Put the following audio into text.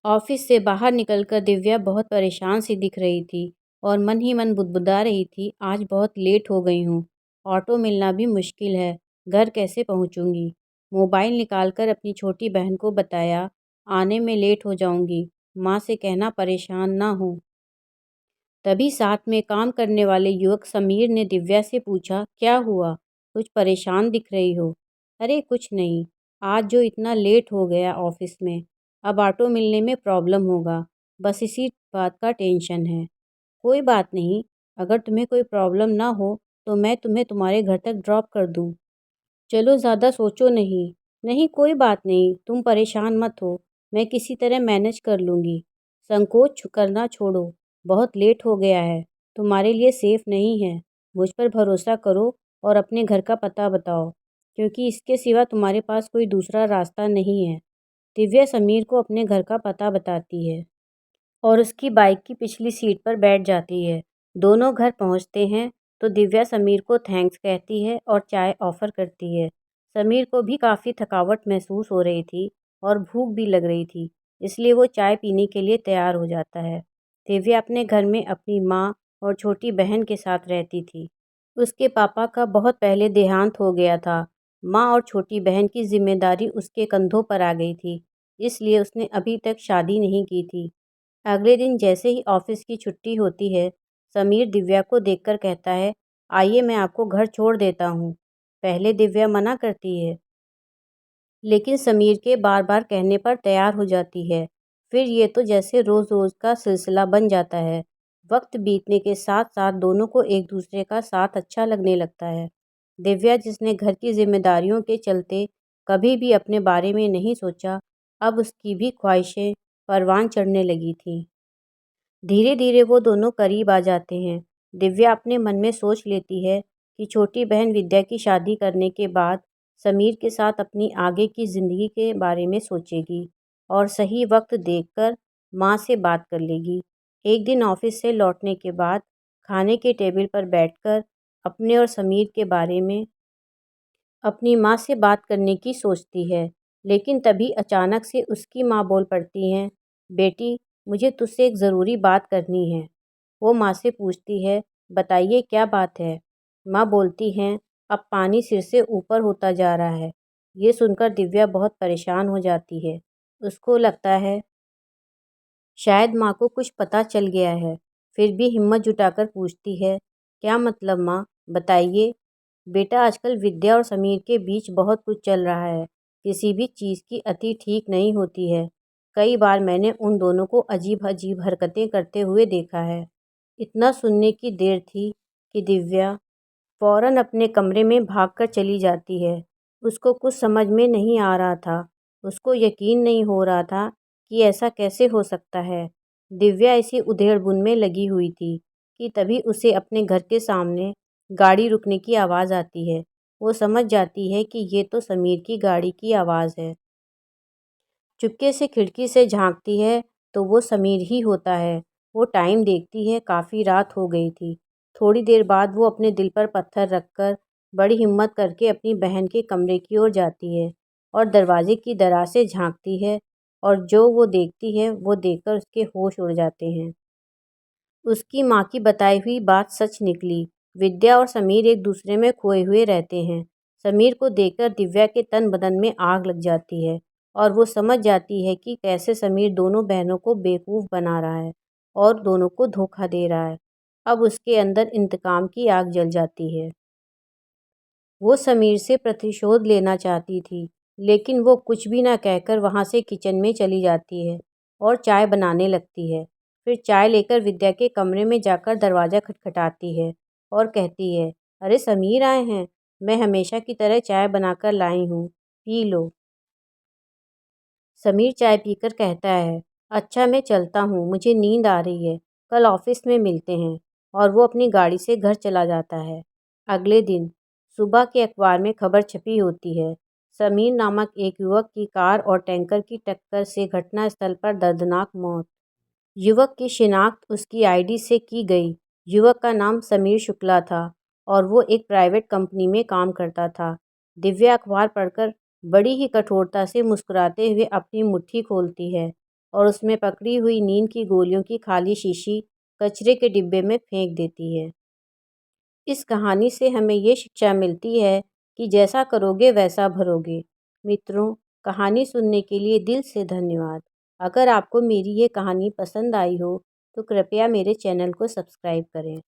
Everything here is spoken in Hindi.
ऑफिस से बाहर निकलकर दिव्या बहुत परेशान सी दिख रही थी और मन ही मन बुदबुदा रही थी, आज बहुत लेट हो गई हूँ। ऑटो मिलना भी मुश्किल है। घर कैसे पहुँचूँगी? मोबाइल निकालकर अपनी छोटी बहन को बताया, आने में लेट हो जाऊँगी। माँ से कहना परेशान ना हो। तभी साथ में काम करने वाले युवक समीर ने दिव्या से पूछा, क्या हुआ? कुछ परेशान दिख रही हो। अरे कुछ नहीं, आज जो इतना लेट हो गया ऑफिस में, अब ऑटो मिलने में प्रॉब्लम होगा, बस इसी बात का टेंशन है। कोई बात नहीं, अगर तुम्हें कोई प्रॉब्लम ना हो तो मैं तुम्हें तुम्हारे घर तक ड्रॉप कर दूँ। चलो ज़्यादा सोचो नहीं। नहीं कोई बात नहीं, तुम परेशान मत हो, मैं किसी तरह मैनेज कर लूँगी। संकोच करना छोड़ो, बहुत लेट हो गया है, तुम्हारे लिए सेफ़ नहीं है। मुझ पर भरोसा करो और अपने घर का पता बताओ, क्योंकि इसके सिवा तुम्हारे पास कोई दूसरा रास्ता नहीं है। दिव्या समीर को अपने घर का पता बताती है और उसकी बाइक की पिछली सीट पर बैठ जाती है। दोनों घर पहुंचते हैं तो दिव्या समीर को थैंक्स कहती है और चाय ऑफ़र करती है। समीर को भी काफ़ी थकावट महसूस हो रही थी और भूख भी लग रही थी, इसलिए वो चाय पीने के लिए तैयार हो जाता है। दिव्या अपने घर में अपनी माँ और छोटी बहन के साथ रहती थी। उसके पापा का बहुत पहले देहांत हो गया था। माँ और छोटी बहन की जिम्मेदारी उसके कंधों पर आ गई थी, इसलिए उसने अभी तक शादी नहीं की थी। अगले दिन जैसे ही ऑफिस की छुट्टी होती है, समीर दिव्या को देखकर कहता है, आइए मैं आपको घर छोड़ देता हूँ। पहले दिव्या मना करती है, लेकिन समीर के बार बार कहने पर तैयार हो जाती है। फिर ये तो जैसे रोज़ रोज़ का सिलसिला बन जाता है। वक्त बीतने के साथ साथ दोनों को एक दूसरे का साथ अच्छा लगने लगता है। दिव्या, जिसने घर की जिम्मेदारियों के चलते कभी भी अपने बारे में नहीं सोचा, अब उसकी भी ख्वाहिशें परवान चढ़ने लगी थीं। धीरे धीरे वो दोनों करीब आ जाते हैं। दिव्या अपने मन में सोच लेती है कि छोटी बहन विद्या की शादी करने के बाद समीर के साथ अपनी आगे की ज़िंदगी के बारे में सोचेगी और सही वक्त देखकर माँ से बात कर लेगी। एक दिन ऑफिस से लौटने के बाद खाने के टेबल पर बैठकर अपने और समीर के बारे में अपनी माँ से बात करने की सोचती है, लेकिन तभी अचानक से उसकी माँ बोल पड़ती हैं, बेटी, मुझे तुझसे एक ज़रूरी बात करनी है। वो माँ से पूछती है, बताइए क्या बात है? माँ बोलती हैं, अब पानी सिर से ऊपर होता जा रहा है। ये सुनकर दिव्या बहुत परेशान हो जाती है। उसको लगता है शायद माँ को कुछ पता चल गया है। फिर भी हिम्मत जुटाकर पूछती है, क्या मतलब माँ, बताइए। बेटा, आजकल विद्या और समीर के बीच बहुत कुछ चल रहा है। किसी भी चीज़ की अति ठीक नहीं होती है। कई बार मैंने उन दोनों को अजीब अजीब हरकतें करते हुए देखा है। इतना सुनने की देर थी कि दिव्या फ़ौरन अपने कमरे में भागकर चली जाती है। उसको कुछ समझ में नहीं आ रहा था। उसको यकीन नहीं हो रहा था कि ऐसा कैसे हो सकता है। दिव्या इसी उधेड़-बुन में लगी हुई थी कि तभी उसे अपने घर के सामने गाड़ी रुकने की आवाज़ आती है। वो समझ जाती है कि ये तो समीर की गाड़ी की आवाज़ है। चुपके से खिड़की से झांकती है तो वो समीर ही होता है। वो टाइम देखती है, काफ़ी रात हो गई थी। थोड़ी देर बाद वो अपने दिल पर पत्थर रखकर बड़ी हिम्मत करके अपनी बहन के कमरे की ओर जाती है और दरवाजे की दराज से झांकती है और जो वो देखती है वो देखकर उसके होश उड़ जाते हैं। उसकी माँ की बताई हुई बात सच निकली। विद्या और समीर एक दूसरे में खोए हुए रहते हैं। समीर को देखकर दिव्या के तन बदन में आग लग जाती है और वो समझ जाती है कि कैसे समीर दोनों बहनों को बेवकूफ़ बना रहा है और दोनों को धोखा दे रहा है। अब उसके अंदर इंतकाम की आग जल जाती है। वो समीर से प्रतिशोध लेना चाहती थी, लेकिन वो कुछ भी ना कहकर वहाँ से किचन में चली जाती है और चाय बनाने लगती है। फिर चाय लेकर विद्या के कमरे में जाकर दरवाज़ा खटखटाती है और कहती है, अरे समीर आए हैं, मैं हमेशा की तरह चाय बनाकर लाई हूँ, पी लो। समीर चाय पीकर कहता है, अच्छा मैं चलता हूँ, मुझे नींद आ रही है, कल ऑफिस में मिलते हैं। और वो अपनी गाड़ी से घर चला जाता है। अगले दिन सुबह के अखबार में खबर छपी होती है, समीर नामक एक युवक की कार और टैंकर की टक्कर से घटनास्थल पर दर्दनाक मौत। युवक की शिनाख्त उसकी आईडी से की गई। युवक का नाम समीर शुक्ला था और वो एक प्राइवेट कंपनी में काम करता था। दिव्या अखबार पढ़कर बड़ी ही कठोरता से मुस्कुराते हुए अपनी मुट्ठी खोलती है और उसमें पकड़ी हुई नींद की गोलियों की खाली शीशी कचरे के डिब्बे में फेंक देती है। इस कहानी से हमें ये शिक्षा मिलती है कि जैसा करोगे वैसा भरोगे। मित्रों, कहानी सुनने के लिए दिल से धन्यवाद। अगर आपको मेरी ये कहानी पसंद आई हो तो कृपया मेरे चैनल को सब्सक्राइब करें।